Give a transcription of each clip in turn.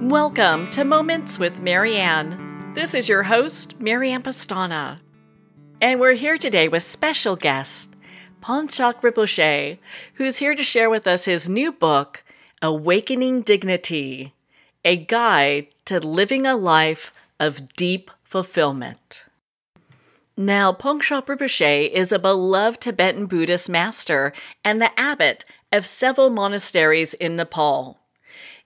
Welcome to Moments with Marianne. This is your host, Marianne Pastana. And we're here today with special guest, Phakchok Rinpoche, who's here to share with us his new book, Awakening Dignity, a guide to living a life of deep fulfillment. Now, Phakchok Rinpoche is a beloved Tibetan Buddhist master and the abbot of several monasteries in Nepal.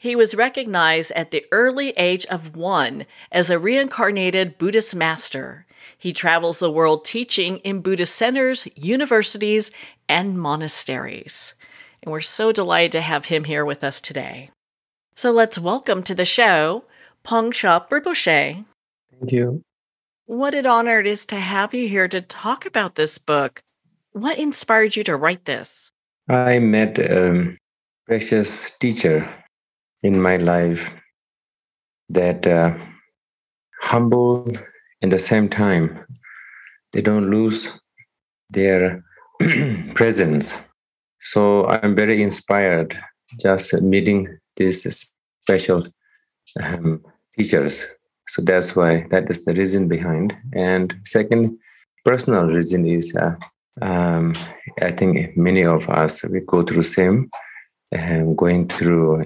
He was recognized at the early age of 1 as a reincarnated Buddhist master. He travels the world teaching in Buddhist centers, universities, and monasteries. And we're so delighted to have him here with us today. So let's welcome to the show, Phakchok Rinpoche. Thank you. What an honor it is to have you here to talk about this book. What inspired you to write this? I met a precious teacher in my life that humble at the same time. They don't lose their presence. So I'm very inspired just meeting these special teachers. So that's why, that is the reason behind. And second, personal reason is I think many of us, we go through same going through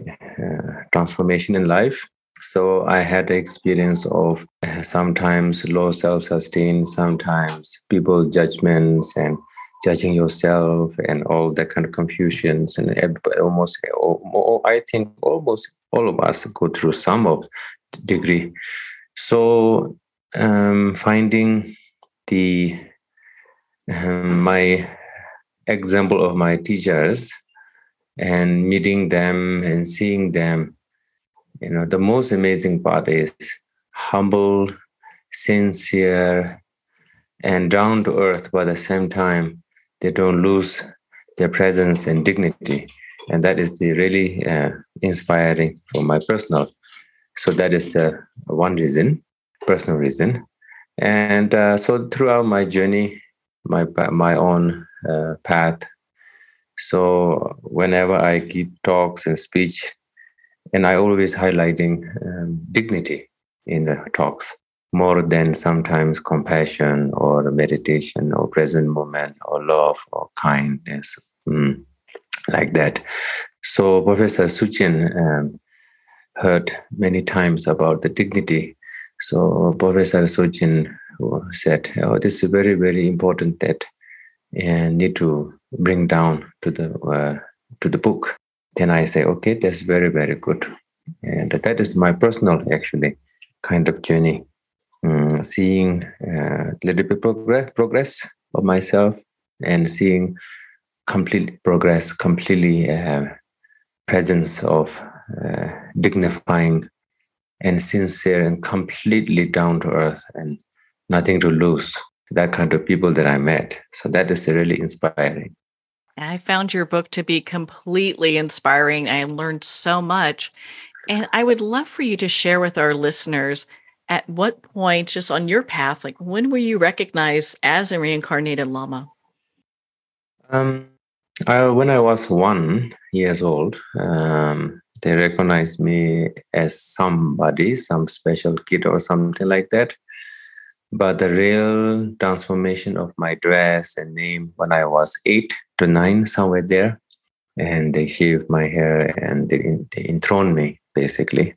transformation in life. So I had the experience of sometimes low self-esteem, sometimes people judgments and judging yourself and all that kind of confusions. And I think almost all of us go through some of the degree. So finding my example of my teachers and meeting them and seeing them, the most amazing part is humble, sincere, and down to earth, but at the same time, they don't lose their presence and dignity. And that is the really inspiring for my personal. So that is the one reason, personal reason. And so throughout my journey, my own path, so whenever I give talks and speech, and I always highlighting dignity in the talks, more than sometimes compassion or meditation or present moment or love or kindness, like that. So Professor Suchin heard many times about the dignity. So Professor Suchin said, this is very, very important that and need to bring down to the book. Then I say, okay, that's very, very good. And that is my personal, actually, kind of journey. Seeing a little bit progress of myself and seeing complete progress, completely presence of dignifying and sincere and completely down to earth and nothing to lose. That kind of people that I met. So that is really inspiring. I found your book to be completely inspiring. I learned so much. And I would love for you to share with our listeners at what point, just on your path, like when were you recognized as a reincarnated Lama? When I was 1 year old, they recognized me as somebody, some special kid or something like that. But the real transformation of my dress and name when I was 8 to 9, somewhere there, and they shaved my hair and they enthroned me, basically.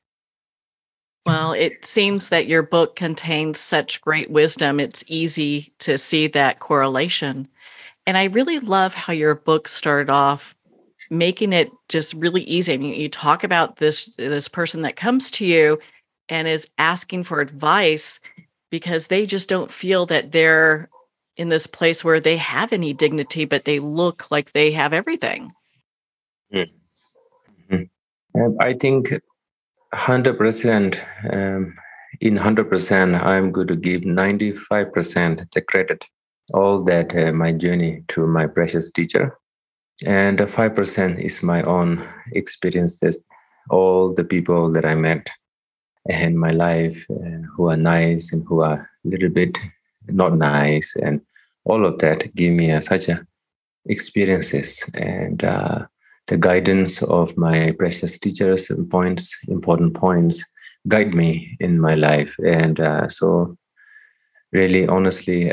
Well, it seems that your book contains such great wisdom. It's easy to see that correlation. And I really love how your book started off making it just really easy. I mean, you talk about this person that comes to you and is asking for advice because they just don't feel that they're in this place where they have any dignity, but they look like they have everything. Mm-hmm. I think 100%, in 100%, I'm going to give 95% the credit, all that my journey to my precious teacher. And 5% is my own experiences, all the people that I met in my life who are nice and who are a little bit not nice, and all of that give me such a experiences. And the guidance of my precious teachers and important points guide me in my life. And so really, honestly,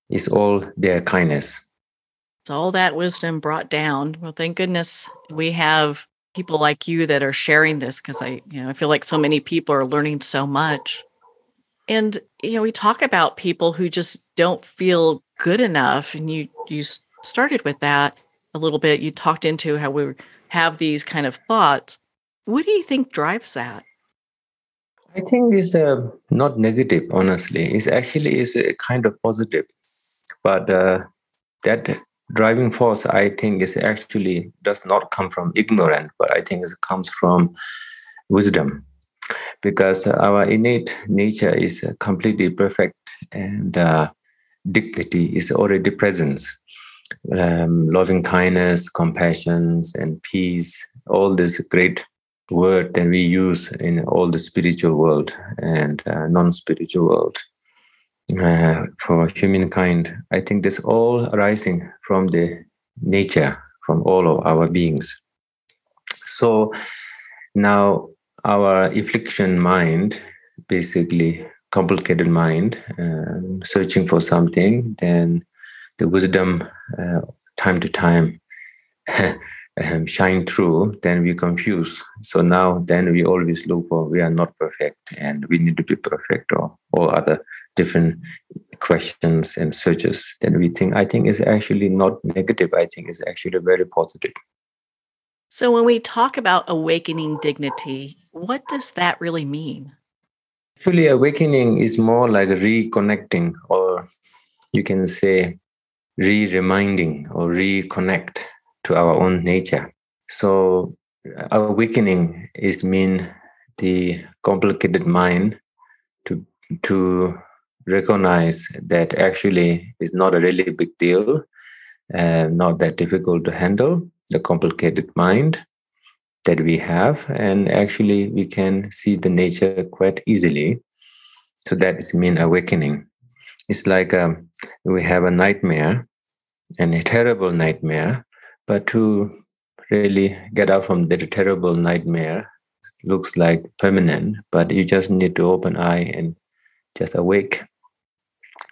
it's all their kindness. It's all that wisdom brought down. Well, thank goodness we have people like you that are sharing this, because I feel like so many people are learning so much. And we talk about people who just don't feel good enough, and you started with that a little bit. You talked into how we have these kind of thoughts. What do you think drives that? I think it's not negative, honestly. It's actually is a kind of positive. But that driving force, I think, is actually does not come from ignorance, but I think it comes from wisdom, because our innate nature is completely perfect, and dignity is already present. Loving kindness, compassion, and peace, all this great word that we use in all the spiritual world and non-spiritual world. For humankind, I think this all arising from the nature, from all of our beings. So now our affliction mind, basically complicated mind, searching for something, then the wisdom time to time shine through, then we confuse. So now then we always look for, we are not perfect and we need to be perfect, or all other different questions and searches. Then we think, I think is actually not negative. I think it's actually very positive. So when we talk about awakening dignity, what does that really mean? Actually, awakening is more like reconnecting, or you can say re-reminding or reconnect to our own nature. So awakening is mean the complicated mind to recognize that actually it's not a really big deal, not that difficult to handle, the complicated mind that we have, and actually we can see the nature quite easily. So that is mean awakening. It's like we have a nightmare, and a terrible nightmare, but to really get out from that terrible nightmare looks like permanent, but you just need to open eye and just awake.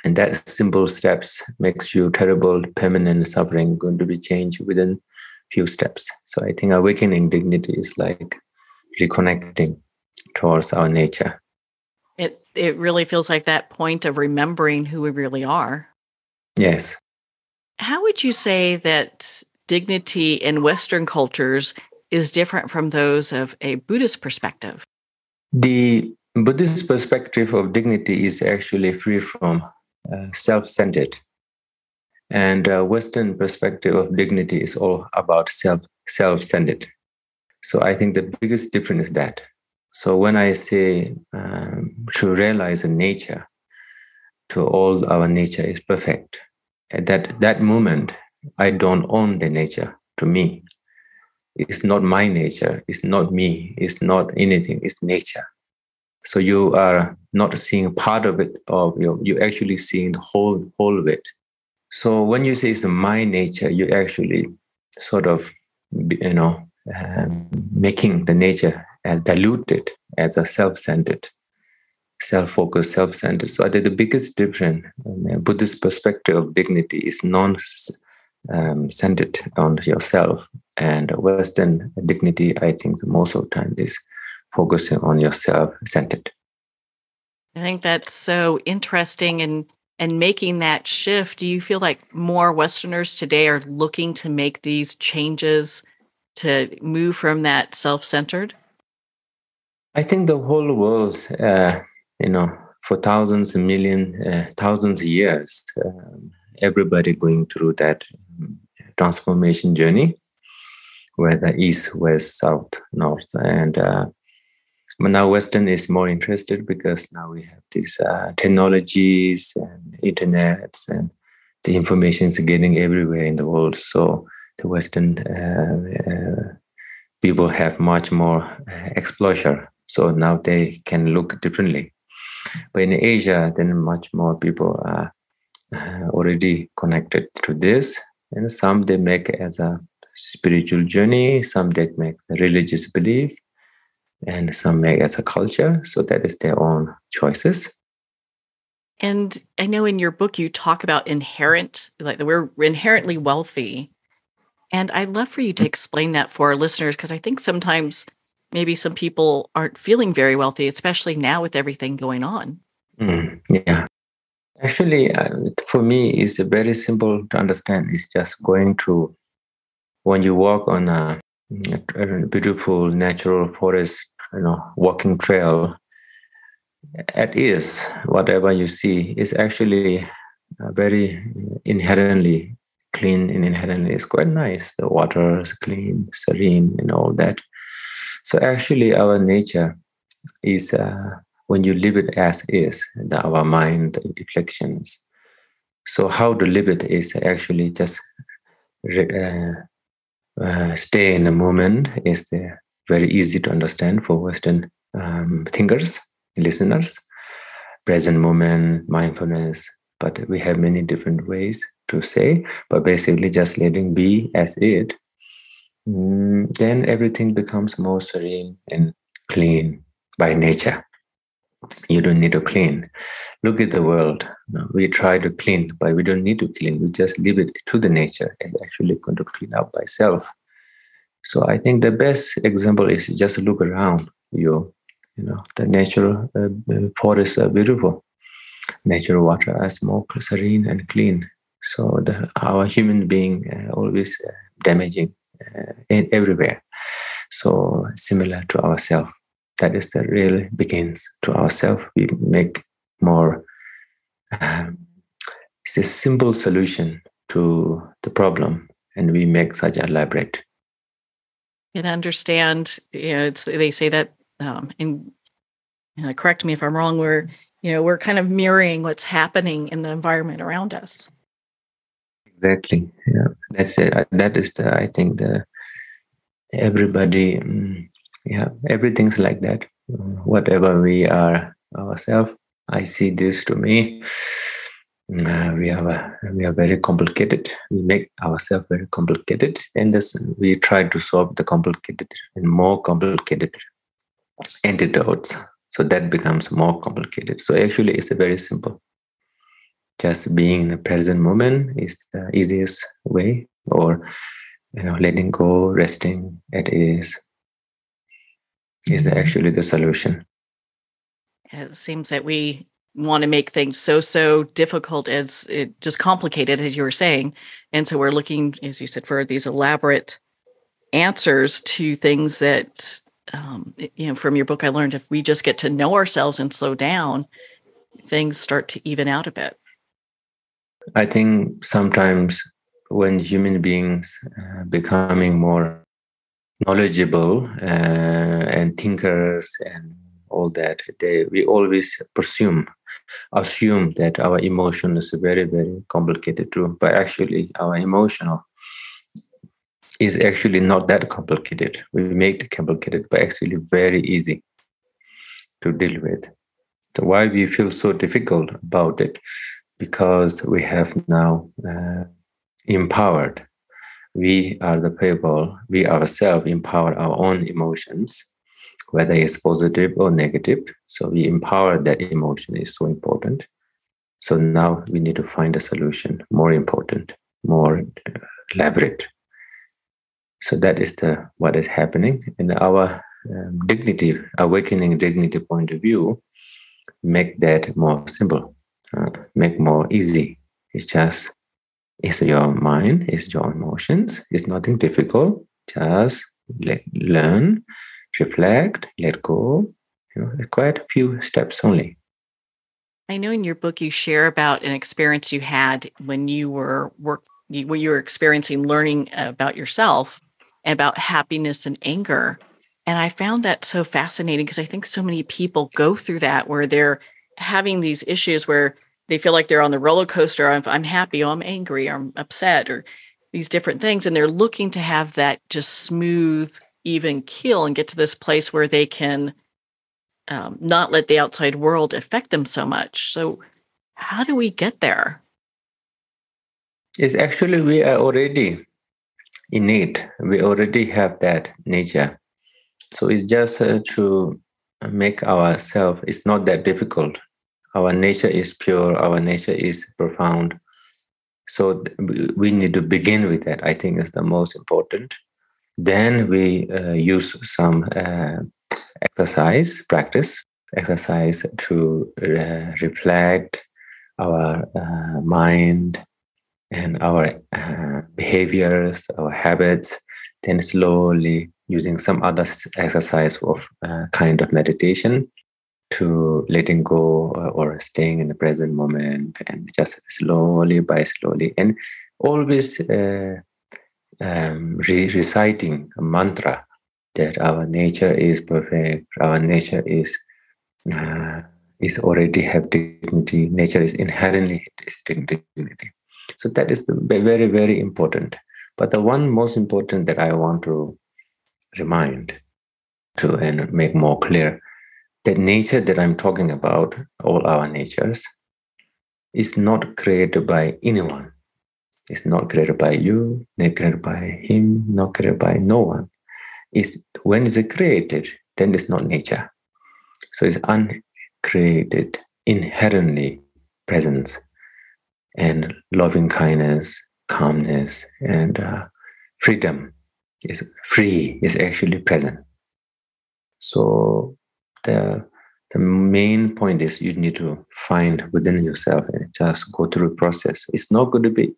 And that simple steps makes you terrible permanent suffering going to be changed within few steps. So I think awakening dignity is like reconnecting towards our nature. It really feels like that point of remembering who we really are. Yes. How would you say that dignity in Western cultures is different from those of a Buddhist perspective? The Buddhist perspective of dignity is actually free from self-centered, and Western perspective of dignity is all about self-centered. So I think the biggest difference is that. So when I say to realize a nature, to all our nature is perfect, at that moment, I don't own the nature to me. It's not my nature. It's not me. It's not anything. It's nature. So you are not seeing part of it, or you're actually seeing the whole of it. So when you say it's my nature, you actually sort of, making the nature as diluted, as a self-centered, self-focused, self-centered. So I think the biggest difference in the Buddhist perspective of dignity is centered on yourself, and Western dignity, I think, most of the time is focusing on yourself-centered. I think that's so interesting, and making that shift. Do you feel like more Westerners today are looking to make these changes to move from that self-centered? I think the whole world, for thousands and millions, thousands of years, everybody going through that transformation journey, whether east, west, south, north, and but now Western is more interested because now we have these technologies and internets, and the information is getting everywhere in the world. So the Western people have much more exposure. So now they can look differently. But in Asia, then much more people are already connected to this, and some they make as a spiritual journey, some that make a religious belief, and some make as a culture. So that is their own choices. And I know in your book you talk about that we're inherently wealthy. And I'd love for you to explain that for our listeners, because I think sometimes maybe some people aren't feeling very wealthy, especially now with everything going on. Yeah. Actually, for me, it's very simple to understand. It's just going to, when you walk on a beautiful natural forest, walking trail, at ease, whatever you see is actually very inherently clean and inherently is quite nice. The water is clean, serene, and all that. So actually, our nature is when you live it as is, our mind, the reflections. So how to live it is actually just stay in the moment. Is very easy to understand for Western thinkers, listeners. Present moment, mindfulness, but we have many different ways to say, but basically just letting be as it, then everything becomes more serene and clean by nature. You don't need to clean. Look at the world. We try to clean, but we don't need to clean. We just leave it to the nature. It's actually going to clean up by itself. So I think the best example is just look around you. The natural forests are beautiful. Natural water is more serene and clean. So our human being always damaging everywhere. So similar to ourselves. That is the real begins to ourselves. We make more. It's a simple solution to the problem, and we make such elaborate. And understand, they say that, and correct me if I'm wrong, we're kind of mirroring what's happening in the environment around us. Exactly. Yeah, that's it. That is I think everybody. Yeah, everything's like that. Whatever we are ourselves, I see this to me. We are very complicated. We make ourselves very complicated, and we try to solve the complicated and more complicated antidotes. So that becomes more complicated. So actually, it's a very simple. Just being in the present moment is the easiest way, or letting go, resting at ease is actually the solution. It seems that we want to make things so difficult, as it just complicated, as you were saying. And so we're looking, as you said, for these elaborate answers to things that, from your book, I learned if we just get to know ourselves and slow down, things start to even out a bit. I think sometimes when human beings becoming more knowledgeable and thinkers and all that, we always assume that our emotion is very, very complicated too. But actually, our emotional is actually not that complicated. We make it complicated, but actually very easy to deal with. So why we feel so difficult about it? Because we have now empowered. We are the people, we ourselves empower our own emotions, whether it's positive or negative. So we empower that emotion is so important. So now we need to find a solution, more important, more elaborate. So that is what is happening. In our dignity, awakening dignity point of view, make that more simple, make more easy. It's your mind, it's your emotions. It's nothing difficult. Just learn, reflect, let go. Quite a few steps only. I know in your book you share about an experience you had when you were when you were experiencing learning about yourself and about happiness and anger. And I found that so fascinating, because I think so many people go through that, where they're having these issues where they feel like they're on the roller coaster. I'm happy, or I'm angry, or I'm upset, or these different things. And they're looking to have that just smooth, even keel and get to this place where they can not let the outside world affect them so much. So how do we get there? It's actually we are already innate. We already have that nature. So it's just to make ourselves, it's not that difficult. Our nature is pure, our nature is profound. So we need to begin with that. I think is the most important. Then we use some exercise to reflect our mind and our behaviors, our habits, then slowly using some other exercise of kind of meditation to letting go or staying in the present moment, and just slowly by slowly, and always reciting a mantra that our nature is perfect, our nature is already have dignity, nature is inherently is dignity. So that is the very, very important. But the one most important that I want to remind to and make more clear, that nature that I'm talking about, all our natures, is not created by anyone. It's not created by you, not created by him, not created by no one. It's when it's created, then it's not nature. So it's uncreated, inherently presence and loving kindness, calmness, and freedom is free, is actually present. So the main point is you need to find within yourself and just go through the process. It's not going to be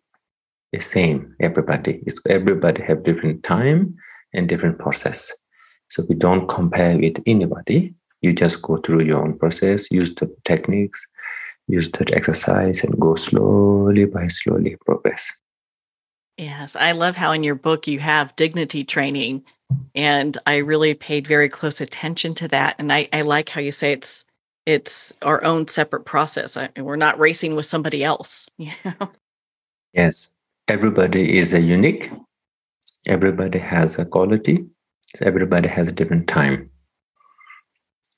the same, everybody. Everybody have different time and different process. So we don't compare with anybody. You just go through your own process, use the techniques, use that exercise, and go slowly by slowly progress. Yes, I love how in your book you have dignity training, and I really paid very close attention to that. And I like how you say it's our own separate process. We're not racing with somebody else. Yes, everybody is a unique. Everybody has a quality. So everybody has a different time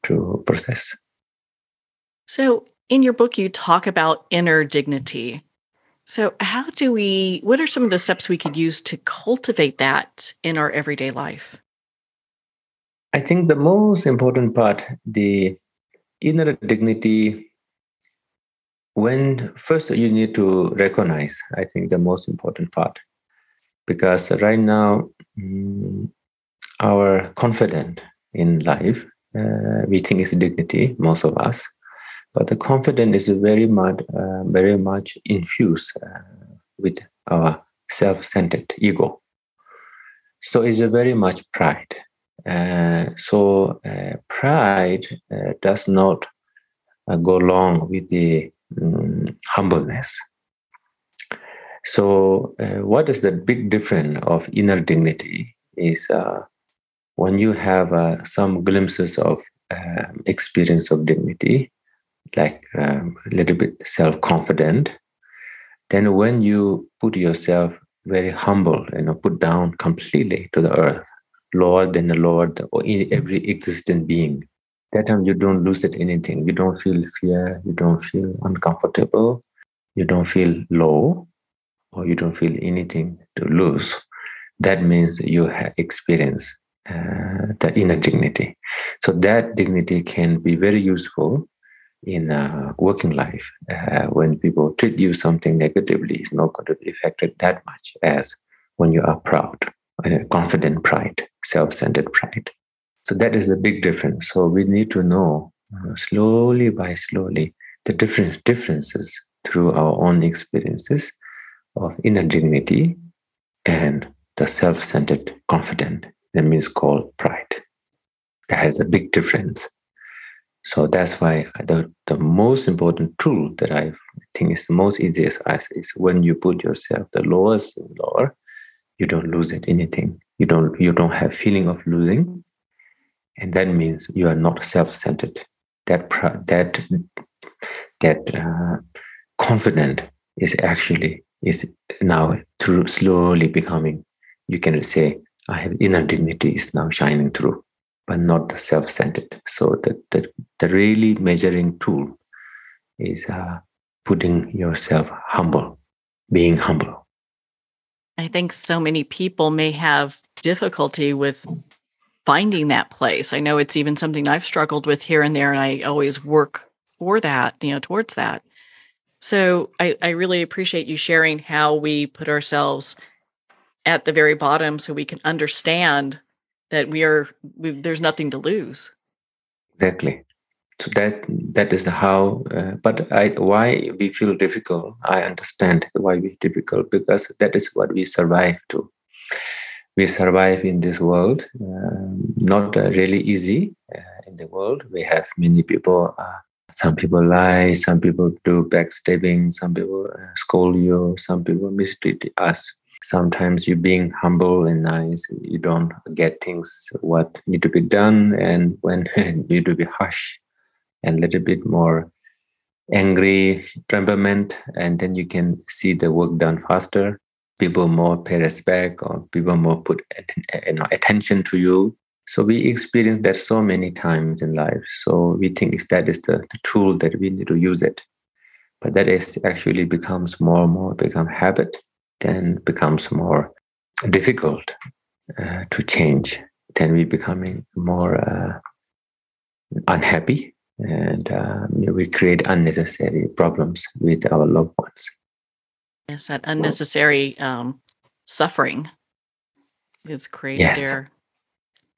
to process. So in your book, you talk about inner dignity. So what are some of the steps we could use to cultivate that in our everyday life? I think the most important part, the inner dignity, when first you need to recognize, I think the most important part, because right now our confidence in life, we think is dignity, most of us, but the confidence is very much infused with our self-centered ego. So it's a very much pride. Pride does not go along with the humbleness. So what is the big difference of inner dignity is when you have some glimpses of experience of dignity, like a little bit self-confident, then when you put yourself very humble, put down completely to the earth, lower than the Lord or every existent being, that time you don't lose at anything. You don't feel fear, you don't feel uncomfortable, you don't feel low, or you don't feel anything to lose. That means you have experienced the inner dignity. So that dignity can be very useful in working life. When people treat you something negatively, it's not going to be affected that much as when you are proud, confident pride, self-centered pride. So that is the big difference. So we need to know slowly by slowly the differences through our own experiences of inner dignity and the self-centered confident. That means called pride. That is a big difference. So that's why the most important tool that I think is the most easiest is when you put yourself the lowest and lower, you don't lose at anything. You don't have feeling of losing, and that means you are not self-centered. That confident is now through slowly becoming. You can say, I have inner dignity is now shining through, but not the self-centered. So the really measuring tool is putting yourself humble, being humble. I think so many people may have difficulty with finding that place. I know it's even something I've struggled with here and there, and I always work for that, towards that. So I really appreciate you sharing how we put ourselves at the very bottom so we can understand that there's nothing to lose. Exactly. So that is how. But why we feel difficult? I understand why we difficult, because that is what we survive to. We survive in this world, not really easy. In the world, we have many people. Some people lie, some people do backstabbing, some people scold you, some people mistreat us. Sometimes you being humble and nice, you don't get things what need to be done, and when you need to be harsh and a little bit more angry temperament, and then you can see the work done faster. People more pay respect, or people more put attention to you. So we experience that so many times in life. So we think that is the tool that we need to use it. But that is actually becomes more and more become habit, then becomes more difficult to change. Then we becoming more unhappy, and we create unnecessary problems with our loved ones. Yes, that unnecessary suffering is created there.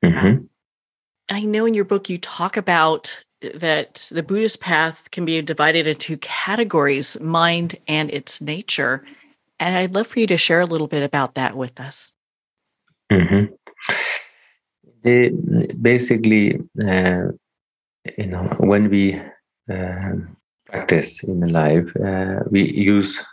Mm-hmm. I know in your book you talk about that the Buddhist path can be divided into categories, mind and its nature. And I'd love for you to share a little bit about that with us. Mm-hmm. Basically, when we practice in life, we use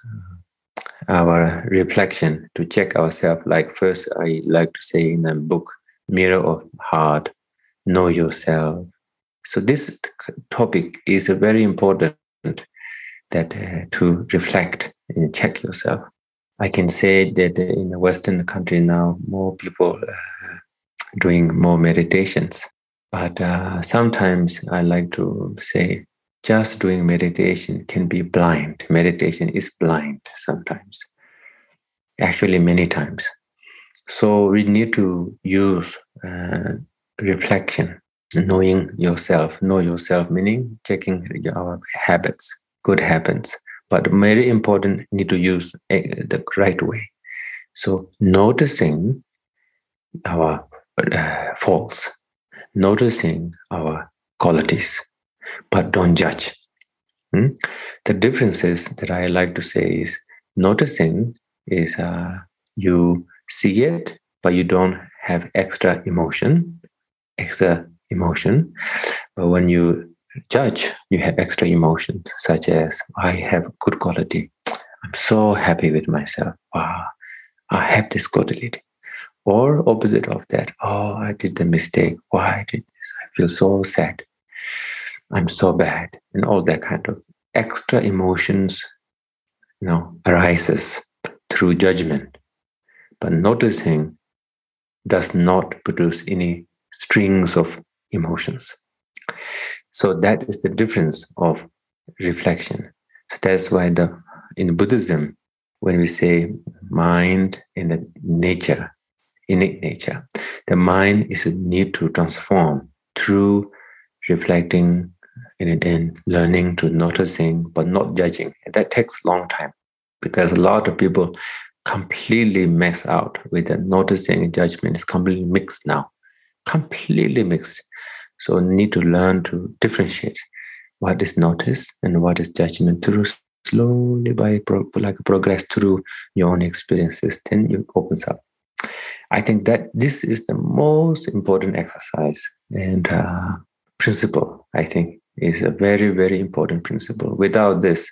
our reflection to check ourselves. Like first, I like to say in the book, mirror of heart, know yourself. So this topic is very important, that to reflect and check yourself. I can say that in the Western country now, more people doing more meditations. But sometimes I like to say, just doing meditation can be blind. Meditation is blind sometimes, actually many times. So we need to use reflection, knowing yourself. Know yourself meaning checking our habits, good habits. But very important, need to use the right way. So noticing our faults, noticing our qualities, but don't judge. The differences that I like to say is noticing is you see it, but you don't have extra emotion. But when you judge, you have extra emotions, such as, I have good quality. I'm so happy with myself. Wow, I have this quality. Or opposite of that, oh, I did the mistake. Why I did this? I feel so sad. I'm so bad. And all that kind of extra emotions, arises through judgment. But noticing does not produce any strings of emotions. So that is the difference of reflection. So that's why in Buddhism, when we say mind in the nature, innate nature, the mind is a need to transform through reflecting and learning to noticing, but not judging. And that takes a long time, because a lot of people completely mess out with the noticing and judgment. It's completely mixed now, completely mixed. So need to learn to differentiate what is notice and what is judgment through slowly by progress through your own experiences. Then it opens up. I think that this is the most important exercise and principle. I think is a very, very important principle. Without this,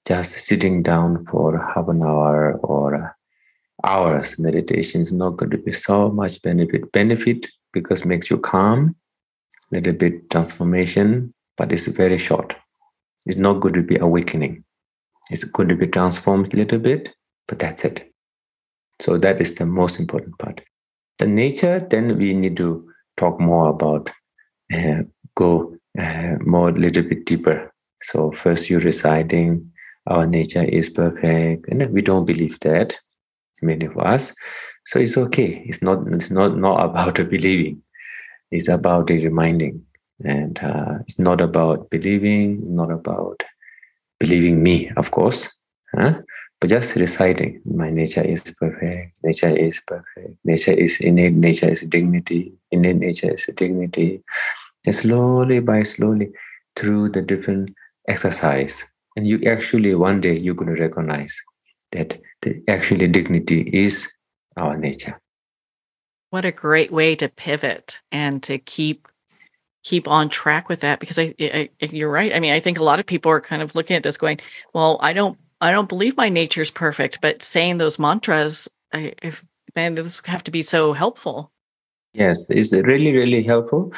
just sitting down for half an hour or hours meditation is not going to be so much benefit. Benefit because it makes you calm, a little bit transformation, but it's very short. It's not going to be awakening. It's going to be transformed a little bit, but that's it. So that is the most important part. The nature, then we need to talk more about, go more a little bit deeper. So first you're reciting, our nature is perfect, and we don't believe that. many of us. So it's okay. It's not about believing. It's about the reminding. And it's not about believing. It's not about believing me, of course. But just reciting, my nature is perfect, nature is perfect, nature is innate, nature is dignity, innate nature is dignity. And slowly through the different exercise. And you actually, one day, you're going to recognize that actually dignity is our nature. What a great way to pivot and to keep on track with that, because you're right. I mean, I think a lot of people are kind of looking at this going, well, I don't believe my nature's perfect, but saying those mantras, man, those have to be so helpful. Yes, it's really, really helpful.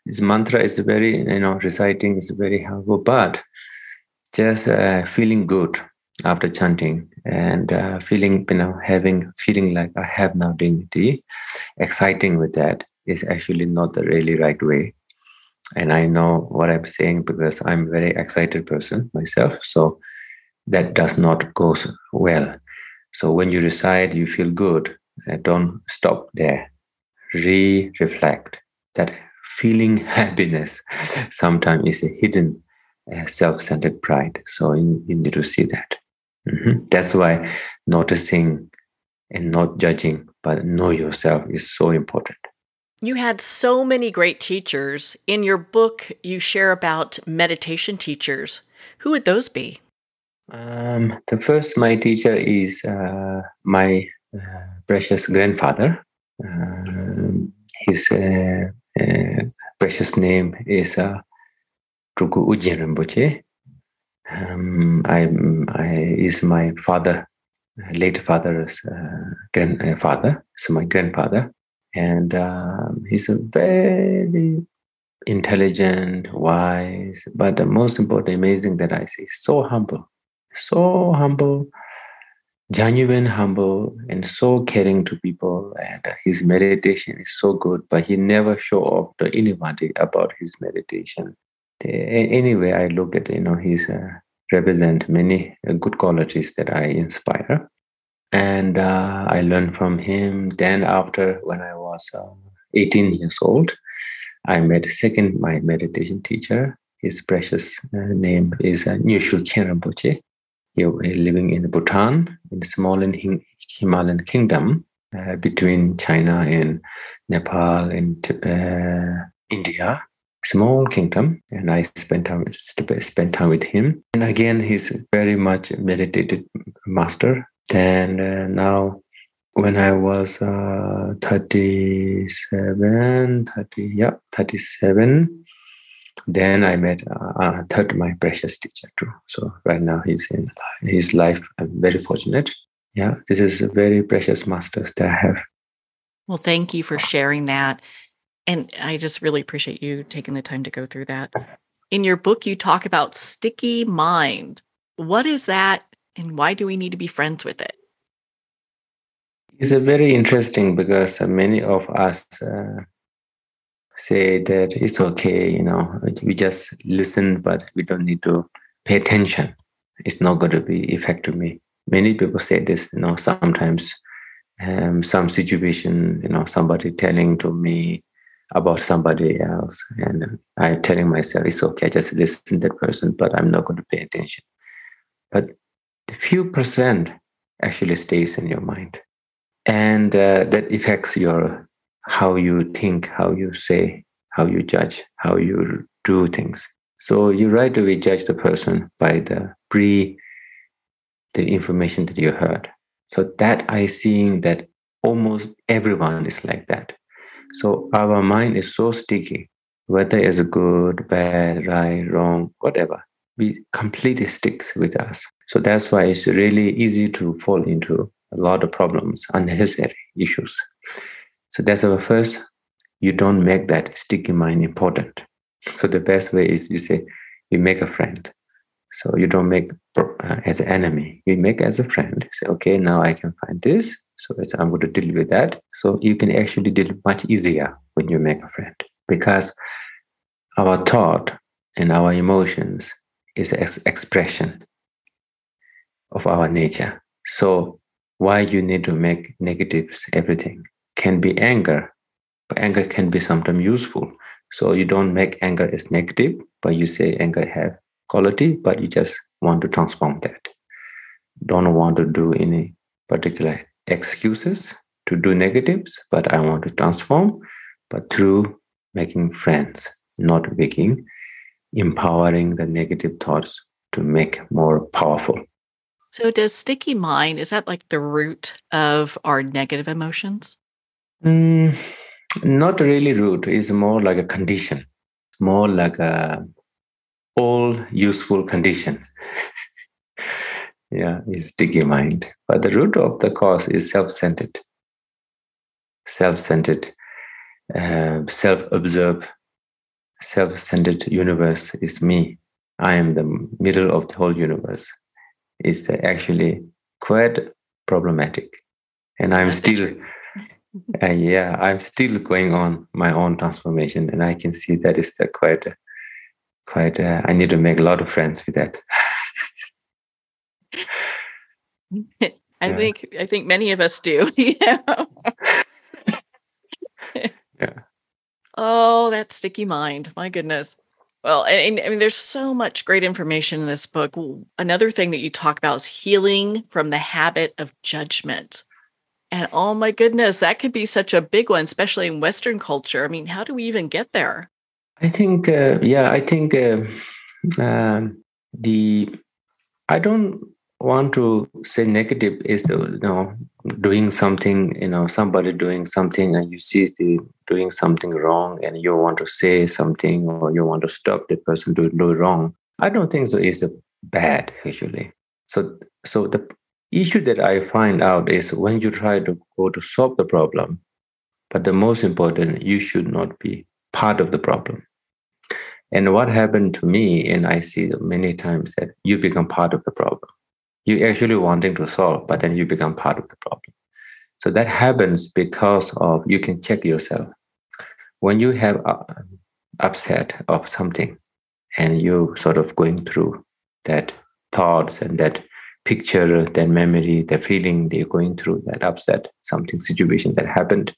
This mantra is very, reciting is very helpful, but just feeling good after chanting and feeling like I have now dignity, exciting with that is actually not the really right way. And I know what I'm saying because I'm a very excited person myself. So that does not go well. So when you recite, you feel good. Don't stop there. Reflect that feeling happiness sometimes is a hidden self-centered pride. So you need to see that. That's why noticing and not judging, but know yourself is so important. You had so many great teachers. In your book, you share about meditation teachers. Who would those be? The first, my teacher is my precious grandfather. His precious name is Truku Ujien Rinpoche. I is my father, late father's grandfather. So my grandfather, and he's a very intelligent, wise, but the most important, amazing that I see, so humble, genuine, humble, and so caring to people. And his meditation is so good, but he never show off to anybody about his meditation. Anyway, I look at, he's represent many good qualities that I inspire. And I learned from him. Then after, when I was 18 years old, I met my meditation teacher. His precious name is Nyushu Khen Rinpoche. He is living in Bhutan, in the small Himalayan kingdom between China and Nepal and India. Small kingdom, and I spent time with him. And again, he's very much meditated master. And now, when I was 37, then I met my precious teacher too. So right now he's in his life. I'm very fortunate. Yeah, this is a very precious masters that I have. Well, thank you for sharing that. And I just really appreciate you taking the time to go through that. In your book, you talk about sticky mind. What is that, and why do we need to be friends with it? It's a very interesting because many of us say that it's okay, we just listen, but we don't need to pay attention. It's not going to be effect to me. Many people say this, sometimes some situation, somebody telling to me about somebody else, and I'm telling myself, it's okay, just listen to that person, but I'm not going to pay attention. But the few percent actually stays in your mind. And that affects how you think, how you say, how you judge, how you do things. So you right away judge the person by the information that you heard. So that I seeing that almost everyone is like that. So our mind is so sticky, whether it's good, bad, right, wrong, whatever. We completely sticks with us. So that's why it's really easy to fall into a lot of problems, unnecessary issues. So that's our first, you don't make that sticky mind important. So the best way is you make a friend. So you don't make as an enemy. You make as a friend. Say, okay, now I can find this. So I'm going to deal with that. So you can actually deal much easier when you make a friend, because our thought and our emotions is an expression of our nature. So why you need to make negatives everything. Can be anger, but anger can be sometimes useful. So you don't make anger as negative, but you say anger have quality, but you just want to transform that. Don't want to do any particular excuses to do negatives, but I want to transform, but through making friends, not making, empowering the negative thoughts to make more powerful. So does sticky mind, is that like the root of our negative emotions? Not really root. It's more like a condition, more like a all useful condition. Yeah, is sticky mind. But the root of the cause is self-centered, self-centered, self-observed, self-centered universe is me. I am the middle of the whole universe. It's actually quite problematic. And I'm still, I'm still going on my own transformation. And I can see that is quite, I need to make a lot of friends with that. I think many of us do. Yeah. Yeah. Oh, that sticky mind. My goodness. Well, I mean, there's so much great information in this book. Another thing that you talk about is healing from the habit of judgment. And oh my goodness, that could be such a big one, especially in Western culture. I mean, how do we even get there? I think, I don't want to say negative is doing something, somebody doing something and you see doing something wrong and you want to say something or you want to stop the person doing wrong. I don't think so is bad actually. So the issue that I find out is when you try to go to solve the problem, but the most important, you should not be part of the problem. And what happened to me, and I see many times that you become part of the problem. You actually wanting to solve, but then you become part of the problem. So that happens because of, you can check yourself. When you have upset of something and you sort of going through that thoughts and that picture, that memory, the feeling that you're going through, that upset, something situation that happened.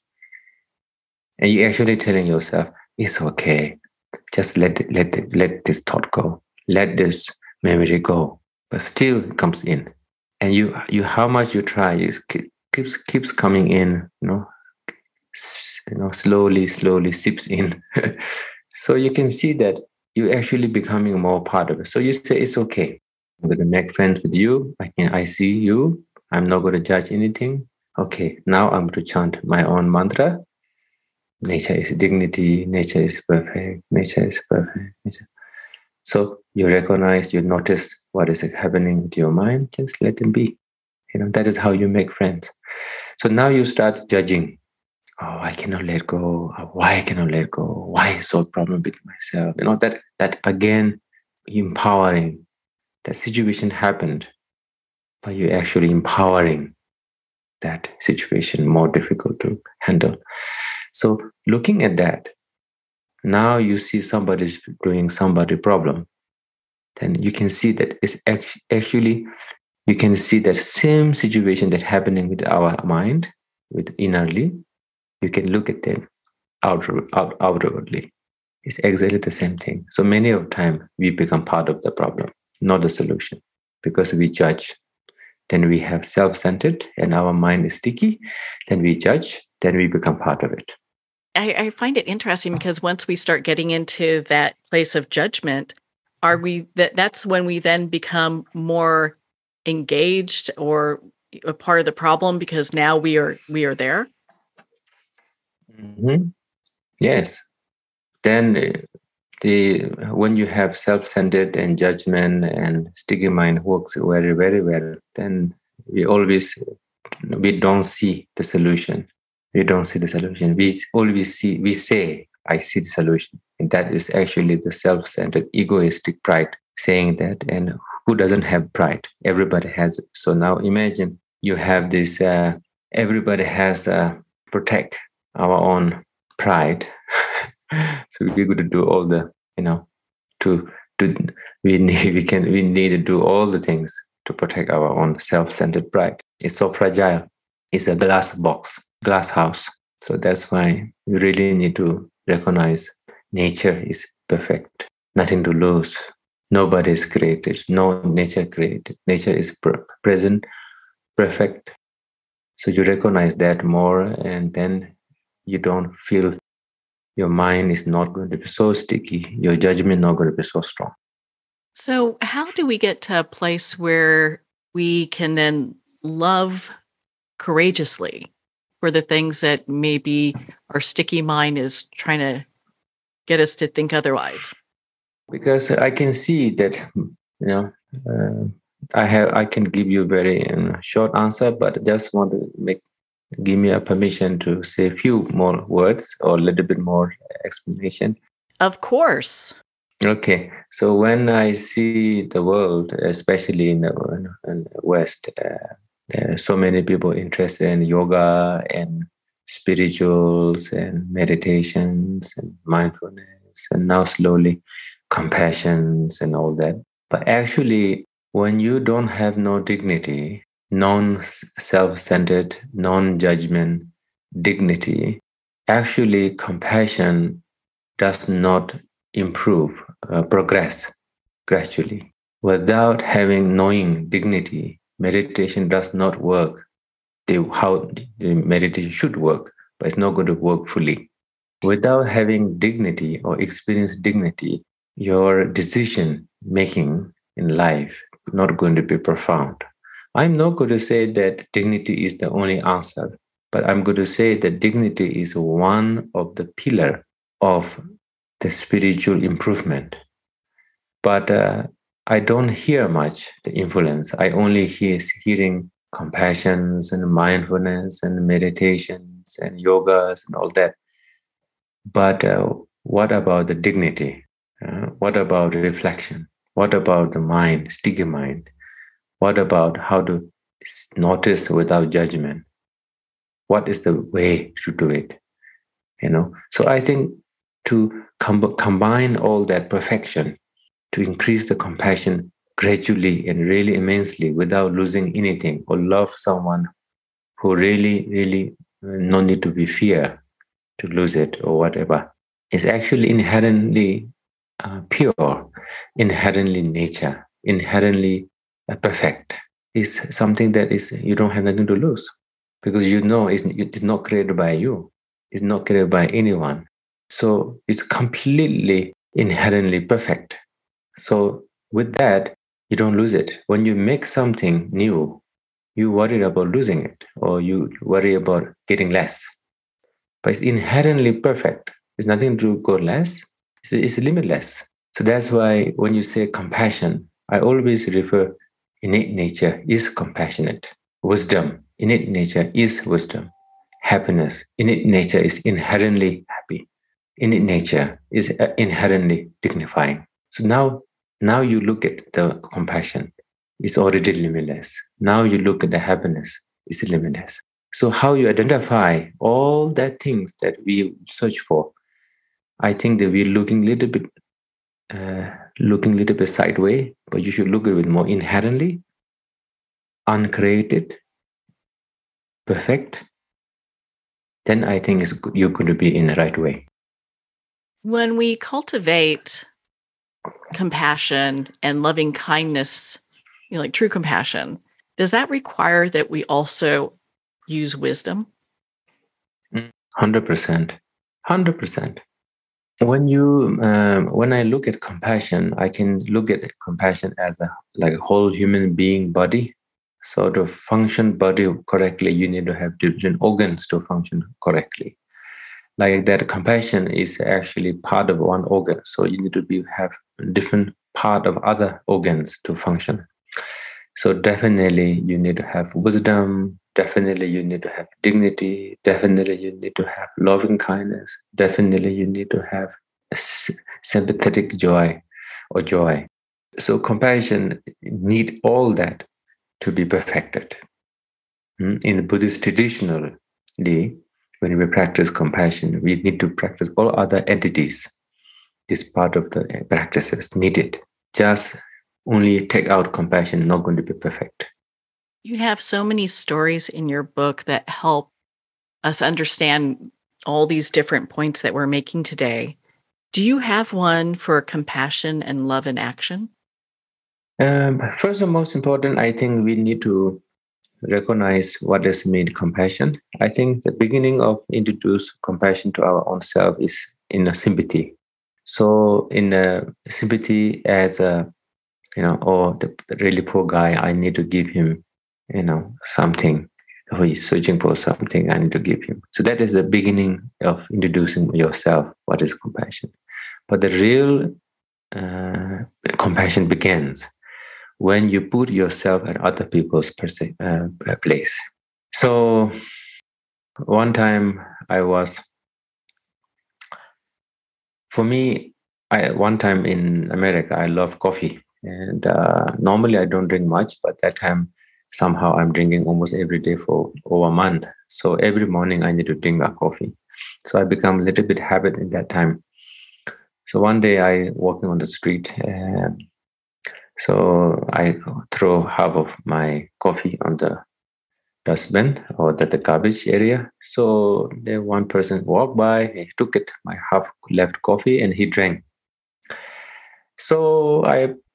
And you're actually telling yourself, it's okay. Just let this thought go. Let this memory go. But still comes in. And you how much you try, it keeps coming in, slowly seeps in. So you can see that you're actually becoming more part of it. So you say, it's okay. I'm going to make friends with you. I see you. I'm not going to judge anything. Okay, now I'm going to chant my own mantra. Nature is dignity. Nature is perfect. Nature is perfect. Nature. So you recognize, you notice what is happening to your mind. Just let them be. That is how you make friends. So now you start judging. Oh, I cannot let go. Why I cannot let go? Why is so problem with myself? That again, empowering. That situation happened, but you're actually empowering that situation more difficult to handle. So looking at that, now you see somebody's doing somebody problem, then you can see that it's actually, you can see that same situation that happening with our mind, with innerly, you can look at them outwardly. It's exactly the same thing. So many of the time we become part of the problem, not the solution, because we judge. Then we have self-centered and our mind is sticky. Then we judge, then we become part of it. I find it interesting because once we start getting into that place of judgment, that's when we then become more engaged or a part of the problem because now we are there. Mm-hmm. Yes. Then when you have self-centered and judgment and sticky mind works very, very well, then we don't see the solution. We don't see the solution. We always say, I see the solution. And that is actually the self-centered, egoistic pride saying that. And who doesn't have pride? Everybody has it. So now imagine you have this, everybody has protect our own pride. So we're going to do all the, we need to do all the things to protect our own self-centered pride. It's so fragile. It's a glass box, glass house. So that's why we really need to recognize nature is perfect, nothing to lose. Nobody is created, no nature created. Nature is present, perfect. So you recognize that more, and then you don't feel your mind is not going to be so sticky, your judgment not going to be so strong. So, how do we get to a place where we can then love courageously for the things that maybe our sticky mind is trying to get us to think otherwise? Because I can see that, I can give you a very short answer, but just want to give me a permission to say a few more words or a little bit more explanation. Of course. Okay, so when I see the world, especially in the West, there are so many people interested in yoga and spirituals and meditations and mindfulness, and now slowly compassions and all that. But actually, when you don't have no dignity, non-self-centered, non-judgment dignity, actually compassion does not improve, progress gradually. Without knowing dignity, meditation does not work how the meditation should work, but it's not going to work fully. Without having dignity or experience dignity, your decision making in life is not going to be profound. I'm not going to say that dignity is the only answer, but I'm going to say that dignity is one of the pillars of the spiritual improvement. But I don't hear much the influence. I only hearing compassions and mindfulness and meditations and yogas and all that. But what about the dignity? What about reflection? What about the mind, sticky mind? What about how to notice without judgment? What is the way to do it? So I think to combine all that perfection, to increase the compassion gradually and really immensely without losing anything, or love someone who really, really no need to be fear to lose it or whatever, is actually inherently pure, inherently nature, inherently perfect. It's something that is you don't have nothing to lose, because it's not created by you. It's not created by anyone. So it's completely inherently perfect. So with that, you don't lose it. When you make something new, you worry about losing it, or you worry about getting less. But it's inherently perfect. There's nothing to go less. It's limitless. So that's why when you say compassion, I always refer innate nature is compassionate. Wisdom, innate nature is wisdom. Happiness, innate nature is inherently happy. Innate nature is inherently dignifying. So now you look at the compassion, it's already limitless. Now you look at the happiness, it's limitless. So how you identify all that things that we search for, I think that we're looking a little bit sideways, but you should look at it more inherently, uncreated, perfect. Then I think you're going to be in the right way. When we cultivate compassion and loving kindness, like true compassion, does that require that we also use wisdom? 100%. 100%. When I look at compassion, I can look at compassion as a whole human being body. So to function body correctly, you need to have different organs to function correctly. Like that, compassion is actually part of one organ. So you need to have different part of other organs to function. So definitely you need to have wisdom. Definitely you need to have dignity. Definitely you need to have loving kindness. Definitely you need to have sympathetic joy or joy. So compassion need all that to be perfected. In the Buddhist traditionally, when we practice compassion, we need to practice all other entities. This part of the practices needed. Just only take out compassion, not going to be perfect. You have so many stories in your book that help us understand all these different points that we're making today. Do you have one for compassion and love in action? First and most important, I think we need to recognize what does mean compassion. I think the beginning of introduce compassion to our own self is in a sympathy. So in a sympathy as a, the really poor guy, I need to give him, something. Who is searching for something, I need to give him. So that is the beginning of introducing yourself. What is compassion? But the real compassion begins when you put yourself at other people's place. So one time one time in America, I love coffee. And normally I don't drink much, but that time somehow I'm drinking almost every day for over a month. So every morning I need to drink a coffee. So I become a little bit habit in that time. So one day I walking on the street, so I throw half of my coffee on the dustbin or the garbage area. So there one person walked by, he took it, my half left coffee, and he drank. So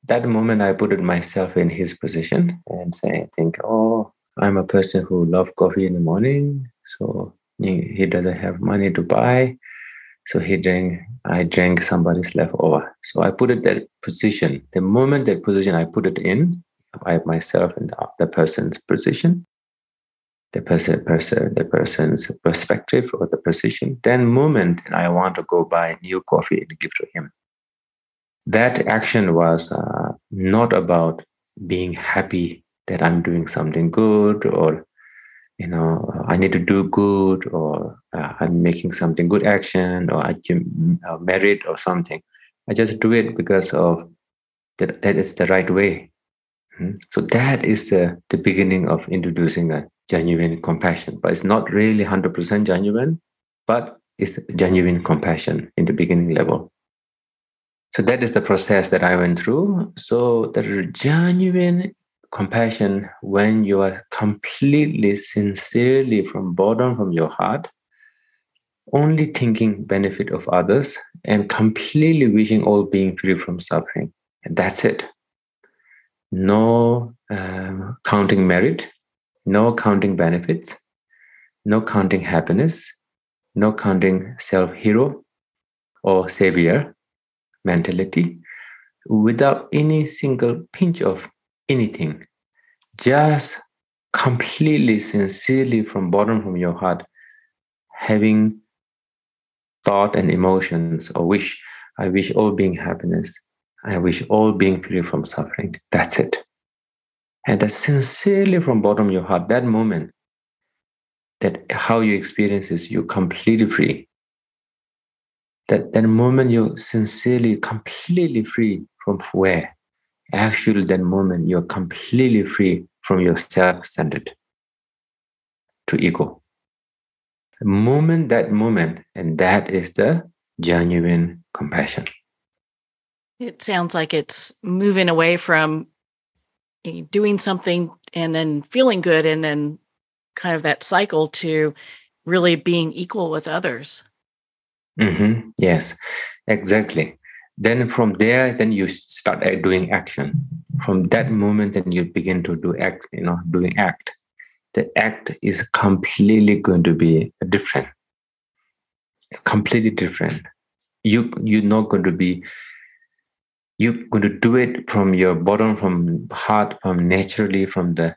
that moment I put it myself in his position and think, oh, I'm a person who love coffee in the morning. So he doesn't have money to buy. So I drank somebody's leftover. So I put it that position. The moment that position I put it in, I myself in the person's position, the person's perspective or the position. Then moment I want to go buy new coffee and give to him. That action was not about being happy that I'm doing something good or I need to do good or I'm making something good action or I can merit or something. I just do it because of that is the right way. So that is the beginning of introducing a genuine compassion. But it's not really 100% genuine, but it's genuine compassion in the beginning level. So that is the process that I went through. So the genuine compassion, when you are completely, sincerely from bottom from your heart, only thinking benefit of others and completely wishing all being free from suffering. And that's it. No counting merit, no counting benefits, no counting happiness, no counting self-hero or savior mentality, without any single pinch of anything, just completely sincerely from bottom from your heart, having thought and emotions or wish, I wish all being happiness, I wish all being free from suffering. That's it. And that sincerely from bottom of your heart, that moment, that how you experience is you completely free. That moment you sincerely, completely free from where? Actually, that moment you're completely free from your self-centered to ego. That moment, and that is the genuine compassion. It sounds like it's moving away from doing something and then feeling good and then kind of that cycle to really being equal with others. Mm-hmm. Yes, exactly. Then from there, then you start doing action. From that moment, then you begin to doing act. The act is completely going to be different. It's completely different. You're not going to be. You're going to do it from your bottom, from heart, from naturally, from the,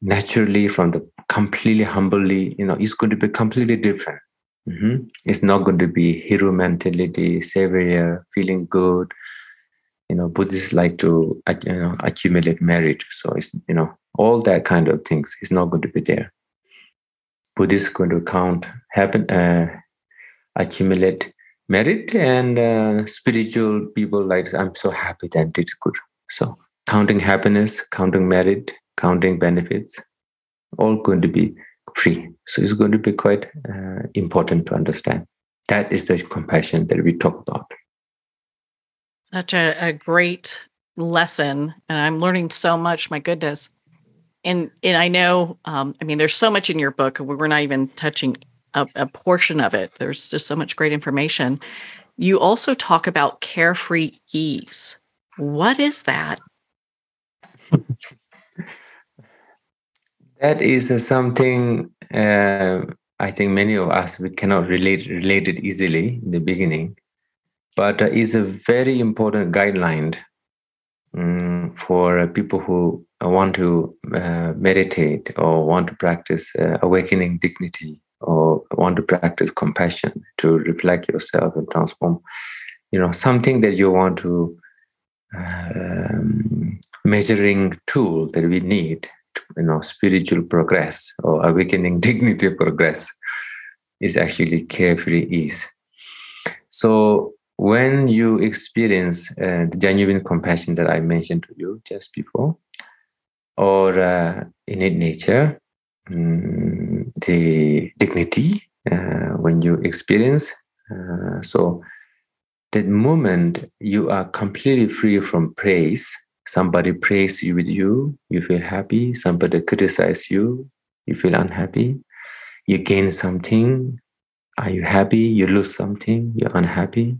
naturally, from the completely humbly. It's going to be completely different. Mm-hmm. It's not going to be hero mentality, savior, feeling good. Buddhists like to accumulate merit. So it's all that kind of things is not going to be there. Buddhists going to accumulate merit, and spiritual people like, I'm so happy that it's good. So counting happiness, counting merit, counting benefits, all going to be free. So it's going to be quite important to understand. That is the compassion that we talk about. Such a great lesson, and I'm learning so much. My goodness. And I know, there's so much in your book, and we're not even touching a portion of it. There's just so much great information. You also talk about carefree ease. What is that? That is something I think many of us, we cannot relate it easily in the beginning, but is a very important guideline for people who want to meditate or want to practice awakening dignity or want to practice compassion to reflect yourself and transform, something that you want to measuring tool that we need to, spiritual progress or awakening dignity progress is actually carefree ease. So when you experience the genuine compassion that I mentioned to you just before, or innate nature, the dignity, when you experience, so that moment you are completely free from praise. Somebody praise you with you feel happy. Somebody criticize you feel unhappy. You gain something, are you happy? You lose something, you're unhappy.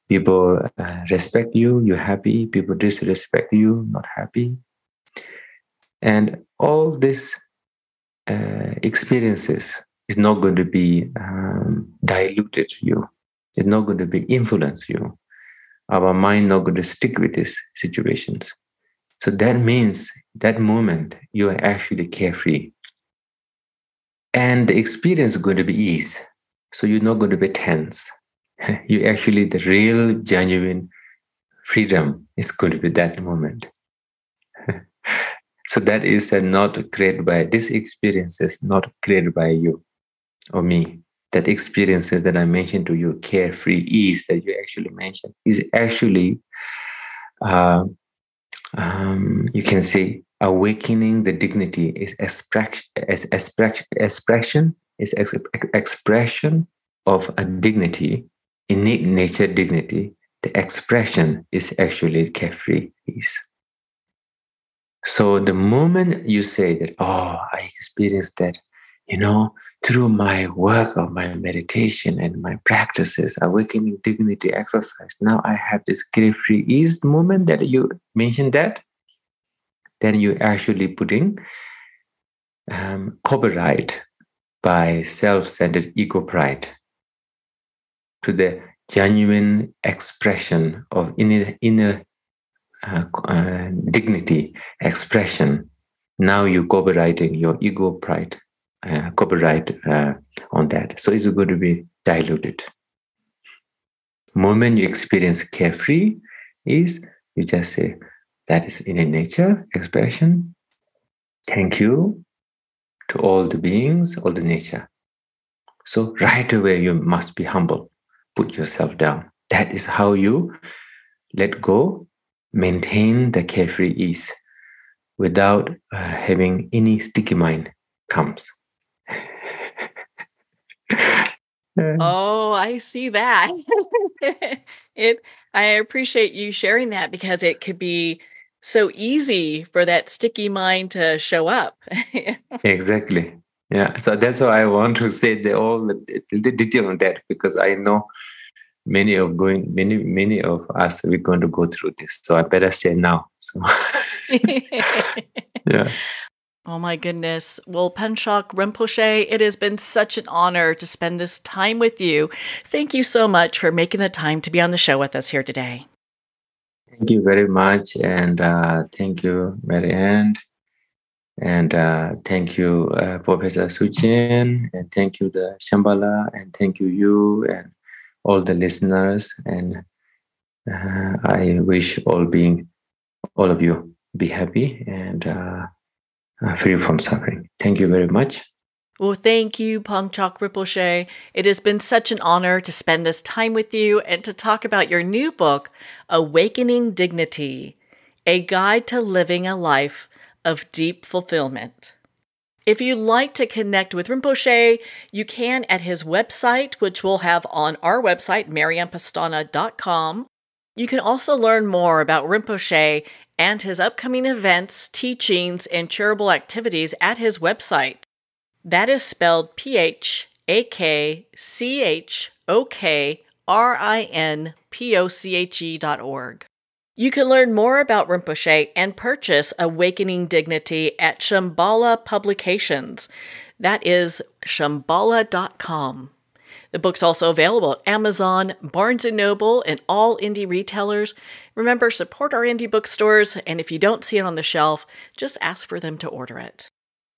People respect you, you're happy. People disrespect you, not happy. And all these experiences is not going to be diluted to you. It's not going to be influence you. Our mind not going to stick with these situations. So that means that moment you are actually carefree. And the experience is going to be ease. So you're not going to be tense. You actually, the real, genuine freedom is going to be that moment. So that is not created by, this experience is not created by you or me. That experiences that I mentioned to you, carefree ease that you actually mentioned, is actually, you can say, awakening the dignity is expression of a dignity, innate nature dignity. The expression is actually carefree ease. So the moment you say that, I experienced that, through my work of my meditation and my practices, awakening dignity exercise, now I have this carefree ease moment that you mentioned that, then you actually putting copyright by self-centered ego pride to the genuine expression of inner dignity expression. Now you're copyrighting your ego pride, copyright on that. So it's going to be diluted. Moment you experience carefree is you just say, that is in a nature expression. Thank you to all the beings, all the nature. So right away you must be humble. Put yourself down. That is how you let go, maintain the carefree ease without having any sticky mind comes. Oh, I see that. I appreciate you sharing that because it could be so easy for that sticky mind to show up. Exactly. Yeah. So that's why I want to say the detail on that, because I know many of us we're going to go through this. So I better say now. So yeah. Oh my goodness. Well, Phakchok Rinpoche, it has been such an honor to spend this time with you. Thank you so much for making the time to be on the show with us here today. Thank you very much. And thank you, Marianne. And thank you, Professor Suchin. And thank you, the Shambhala. And thank you, and all the listeners. And I wish all of you be happy and free from suffering. Thank you very much. Well, thank you, Phakchok Rinpoche. It has been such an honor to spend this time with you and to talk about your new book, Awakening Dignity, A Guide to Living a Life of Deep Fulfillment. If you'd like to connect with Rinpoche, you can at his website, which we'll have on our website, mariannepastana.com. You can also learn more about Rinpoche and his upcoming events, teachings, and charitable activities at his website. That is spelled PHAKCHOKRINPOCHE.org. You can learn more about Rinpoche and purchase Awakening Dignity at Shambhala Publications. That is shambhala.com. The book's also available at Amazon, Barnes & Noble, and all indie retailers. Remember, support our indie bookstores, and if you don't see it on the shelf, just ask for them to order it.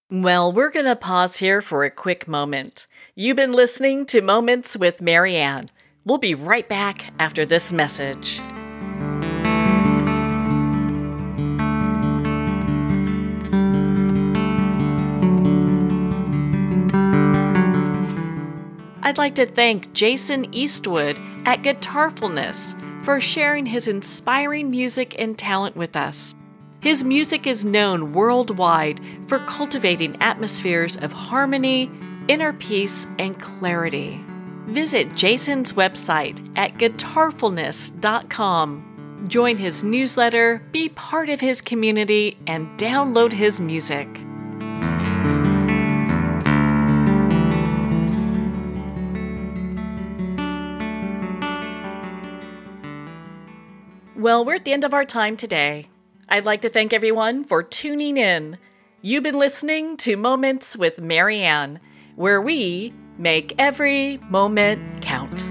Well, we're going to pause here for a quick moment. You've been listening to Moments with Marianne. We'll be right back after this message. I'd like to thank Jason Eastwood at Guitarfulness for sharing his inspiring music and talent with us. His music is known worldwide for cultivating atmospheres of harmony, inner peace, and clarity. Visit Jason's website at guitarfulness.com. Join his newsletter, be part of his community, and download his music. Well, we're at the end of our time today. I'd like to thank everyone for tuning in. You've been listening to Moments with Marianne, where we make every moment count.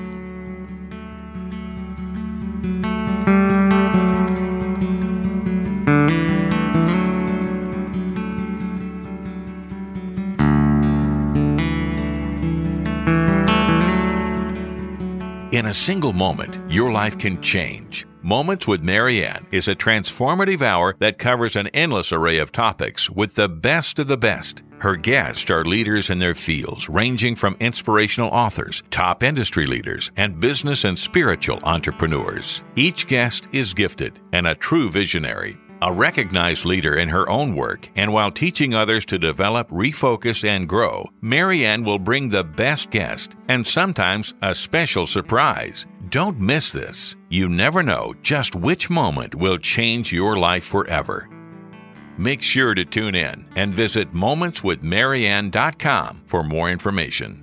In a single moment, your life can change. Moments with Marianne is a transformative hour that covers an endless array of topics with the best of the best. Her guests are leaders in their fields, ranging from inspirational authors, top industry leaders, and business and spiritual entrepreneurs. Each guest is gifted and a true visionary, a recognized leader in her own work, and while teaching others to develop, refocus, and grow, Marianne will bring the best guest and sometimes a special surprise. Don't miss this. You never know just which moment will change your life forever. Make sure to tune in and visit momentswithmarianne.com for more information.